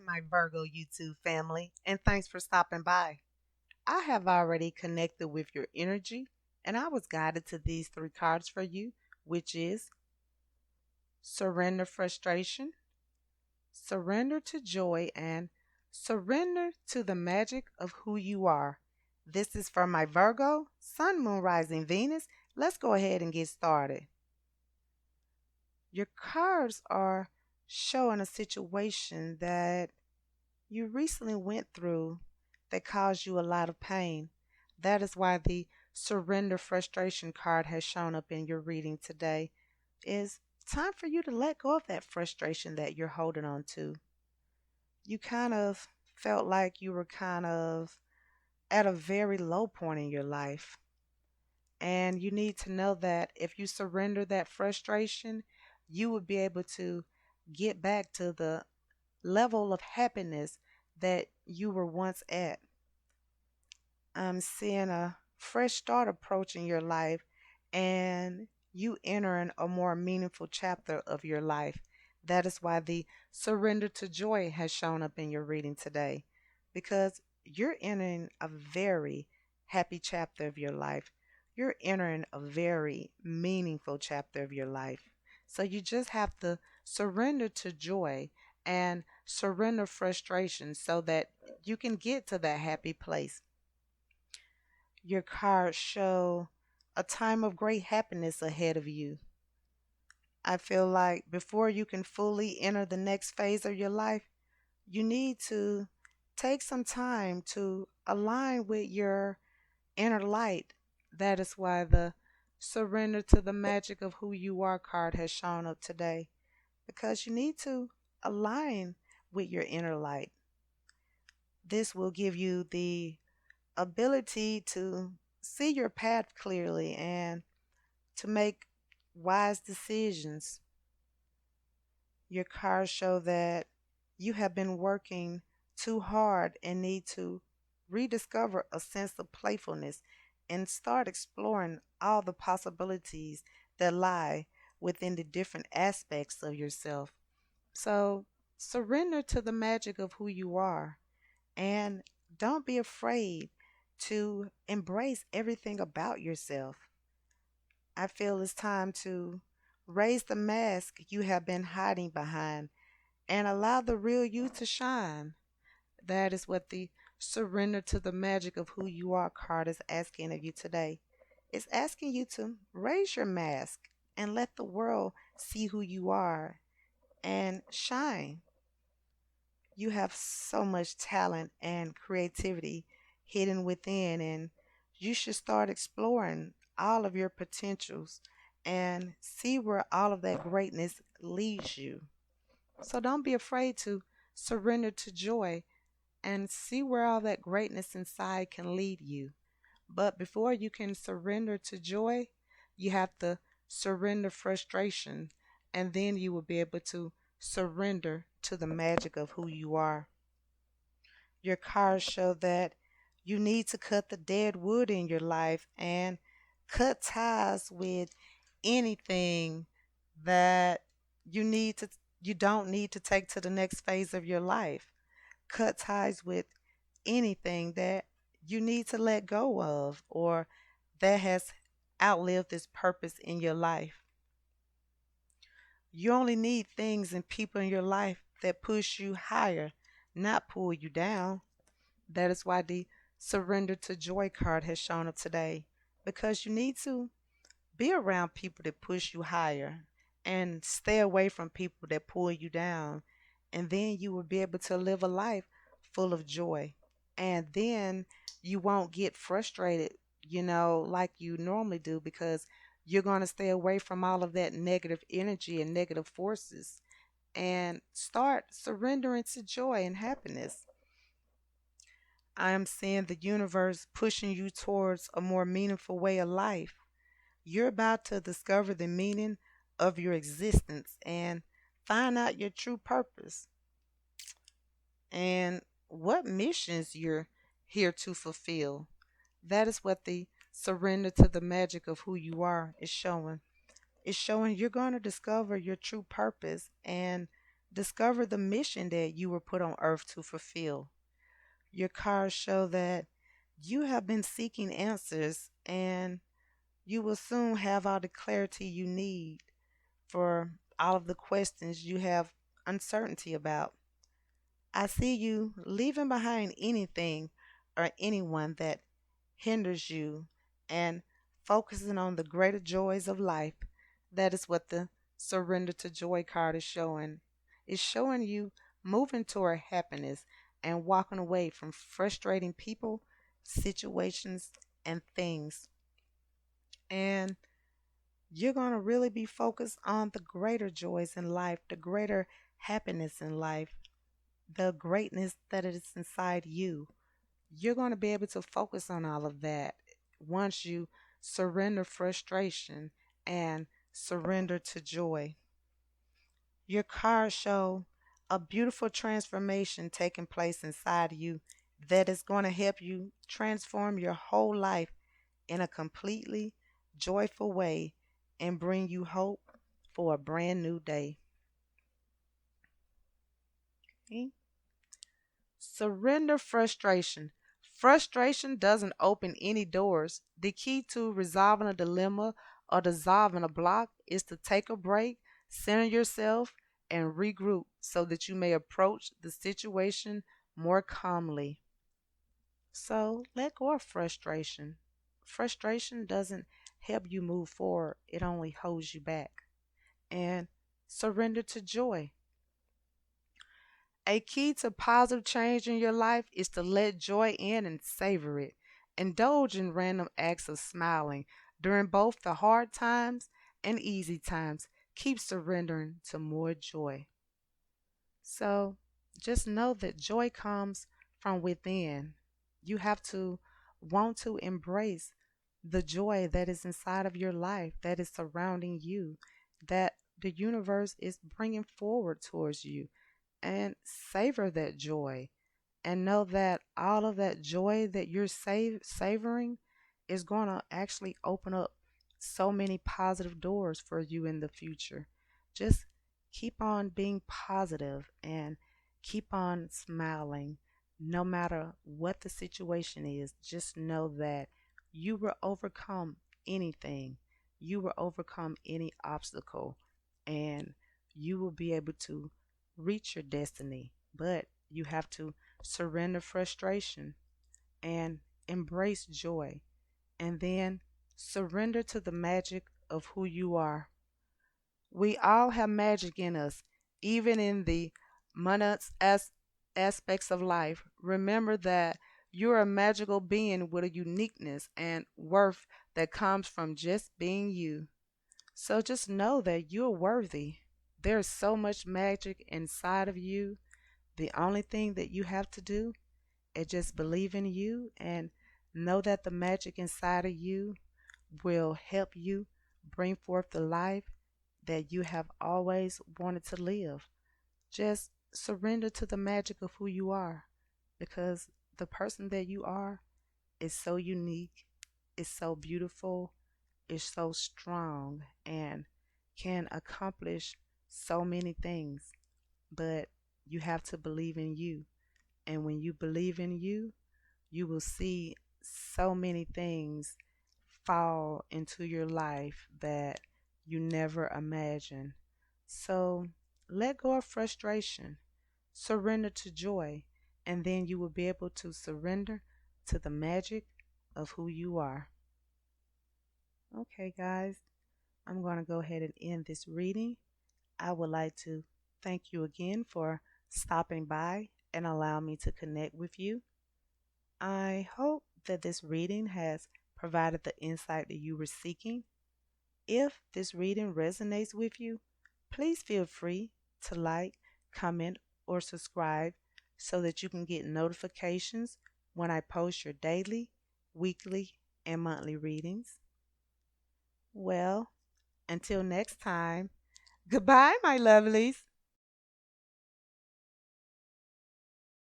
my Virgo YouTube family, and thanks for stopping by. I have already connected with your energy, and I was guided to these three cards for you, which is surrender frustration, surrender to joy, and surrender to the magic of who you are. This is for my Virgo, Sun, Moon, Rising, Venus. Let's go ahead and get started. Your cards are showing a situation that you recently went through that caused you a lot of pain. That is why the surrender frustration card has shown up in your reading today. It's time for you to let go of that frustration that you're holding on to. You kind of felt like you were kind of at a very low point in your life. And you need to know that if you surrender that frustration, you would be able to get back to the level of happiness that you were once at. I'm seeing a fresh start approaching your life and you entering a more meaningful chapter of your life. That is why the surrender to joy has shown up in your reading today because you're entering a very happy chapter of your life. You're entering a very meaningful chapter of your life. So you just have to surrender to joy and surrender frustration so that you can get to that happy place. Your cards show a time of great happiness ahead of you. I feel like before you can fully enter the next phase of your life, you need to take some time to align with your inner light. That is why the surrender to the magic of who you are card has shown up today. Because you need to align with your inner light. This will give you the ability to see your path clearly and to make wise decisions. Your cards show that you have been working too hard and need to rediscover a sense of playfulness and start exploring all the possibilities that lie within the different aspects of yourself. So surrender to the magic of who you are and don't be afraid to embrace everything about yourself. I feel it's time to raise the mask you have been hiding behind and allow the real you to shine. That is what the surrender to the magic of who you are card is asking of you today. It's asking you to raise your mask and let the world see who you are and shine. You have so much talent and creativity hidden within, and you should start exploring all of your potentials and see where all of that greatness leads you. So don't be afraid to surrender to joy and see where all that greatness inside can lead you. But before you can surrender to joy, you have to surrender frustration, and then you will be able to surrender to the magic of who you are. Your cards show that you need to cut the dead wood in your life and cut ties with anything that you need to you don't need to take to the next phase of your life. Cut ties with anything that you need to let go of or that has outlived its purpose in your life. You only need things and people in your life that push you higher, not pull you down. That is why the surrender to joy card has shown up today. Because you need to be around people that push you higher and stay away from people that pull you down. And then you will be able to live a life full of joy. And then you won't get frustrated, like you normally do because you're going to stay away from all of that negative energy and negative forces and start surrendering to joy and happiness. I am seeing the universe pushing you towards a more meaningful way of life. You're about to discover the meaning of your existence and find out your true purpose and what missions you're here to fulfill. That is what the surrender to the magic of who you are is showing. It's showing you're going to discover your true purpose and Discover the mission that you were put on earth to fulfill. Your cards show that you have been seeking answers and you will soon have all the clarity you need for all of the questions you have uncertainty about. I see you leaving behind anything or anyone that hinders you and focusing on the greater joys of life. That is what the surrender to joy card is showing. It's showing you moving toward happiness and walking away from frustrating people, situations, and things. And you're going to really be focused on the greater joys in life, the greater happiness in life, the greatness that is inside you. You're going to be able to focus on all of that once you surrender frustration and surrender to joy. Your cards show a beautiful transformation taking place inside you that is going to help you transform your whole life in a completely joyful way and bring you hope for a brand new day. Okay? Surrender frustration. Frustration doesn't open any doors. The key to resolving a dilemma or dissolving a block is to take a break, center yourself, and regroup so that you may approach the situation more calmly. So let go of frustration. Frustration doesn't help you move forward, it only holds you back. And surrender to joy. A key to positive change in your life is to let joy in and savor it. Indulge in random acts of smiling during both the hard times and easy times. Keep surrendering to more joy. So just know that joy comes from within. You have to want to embrace the joy that is inside of your life, that is surrounding you, that the universe is bringing forward towards you, and savor that joy and know that all of that joy that you're savoring is going to actually open up so many positive doors for you in the future. Just keep on being positive and keep on smiling no matter what the situation is. Just know that you will overcome anything, you will overcome any obstacle, and you will be able to reach your destiny. But you have to surrender frustration and embrace joy, and then surrender to the magic of who you are. We all have magic in us, even in the mundane aspects of life. Remember that you're a magical being with a uniqueness and worth that comes from just being you. So just know that you're worthy. There's so much magic inside of you. The only thing that you have to do is just believe in you and know that the magic inside of you will help you bring forth the life that you have always wanted to live. Just surrender to the magic of who you are, because the person that you are is so unique, is so beautiful, is so strong, and can accomplish so many things. But you have to believe in you. And when you believe in you, you will see so many things fall into your life that you never imagined. So let go of frustration, surrender to joy, and then you will be able to surrender to the magic of who you are. Okay, guys, I'm going to go ahead and end this reading. I would like to thank you again for stopping by and allow me to connect with you. I hope that this reading has provided the insight that you were seeking. If this reading resonates with you, please feel free to like, comment, or subscribe so that you can get notifications when I post your daily, weekly, and monthly readings. Well, until next time, goodbye, my lovelies.